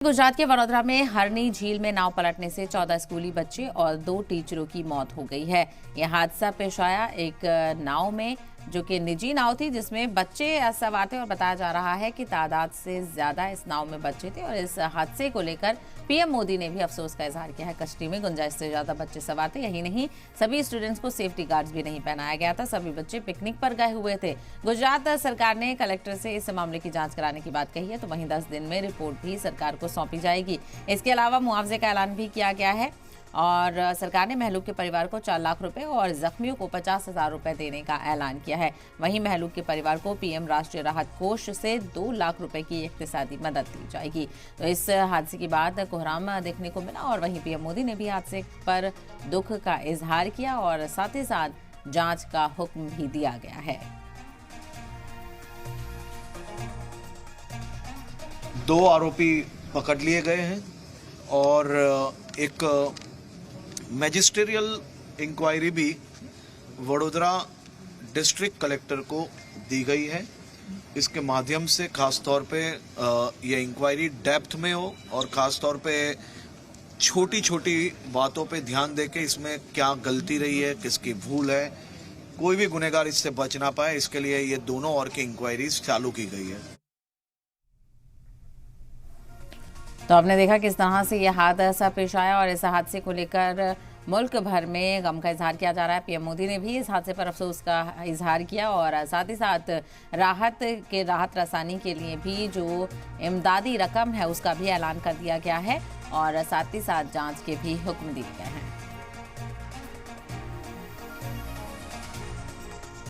गुजरात के वडोदरा में हरनी झील में नाव पलटने से 14 स्कूली बच्चे और 2 टीचरों की मौत हो गई है। यह हादसा पेश आया एक नाव में जो कि निजी नाव थी जिसमें बच्चे सवार थे और बताया जा रहा है कि तादाद से ज्यादा इस नाव में बच्चे थे और इस हादसे को लेकर पीएम मोदी ने भी अफसोस का इजहार किया है। कश्ती में गुंजाइश से ज्यादा बच्चे सवार थे। यही नहीं, सभी स्टूडेंट्स को सेफ्टी गार्ड्स भी नहीं पहनाया गया था। सभी बच्चे पिकनिक पर गए हुए थे। गुजरात सरकार ने कलेक्टर से इस मामले की जांच कराने की बात कही है, तो वहीं 10 दिन में रिपोर्ट भी सरकार को सौंपी जाएगी। इसके अलावा मुआवजे का ऐलान भी किया गया है और सरकार ने महलूक के परिवार को 4 लाख रुपए और जख्मियों को 50,000 रुपए देने का ऐलान किया है। वहीं महलूक के परिवार को पीएम राष्ट्रीय राहत कोष से 2 लाख रुपए की इक्तिसादी मदद दी जाएगी। तो इस हादसे के बाद कोहराम देखने को मिला और वहीं पीएम मोदी ने भी हादसे पर दुख का इजहार किया और साथ ही साथ जांच का हुक्म भी दिया गया है। 2 आरोपी पकड़ लिए गए हैं और एक मैजिस्ट्रियल इंक्वायरी भी वडोदरा डिस्ट्रिक्ट कलेक्टर को दी गई है। इसके माध्यम से खास तौर पे ये इंक्वायरी डेप्थ में हो और खास तौर पे छोटी छोटी बातों पे ध्यान देके इसमें क्या गलती रही है, किसकी भूल है, कोई भी गुनहगार इससे बच ना पाए, इसके लिए ये दोनों और की इंक्वायरीज चालू की गई है। तो आपने देखा किस तरह से यह हादसा पेश आया और इस हादसे को लेकर मुल्क भर में गम का इजहार किया जा रहा है। पीएम मोदी ने भी इस हादसे पर अफसोस का इजहार किया और साथ ही साथ राहत रसानी के लिए भी जो इमदादी रकम है उसका भी ऐलान कर दिया गया है और साथ ही साथ जांच के भी हुक्म दिए गए हैं।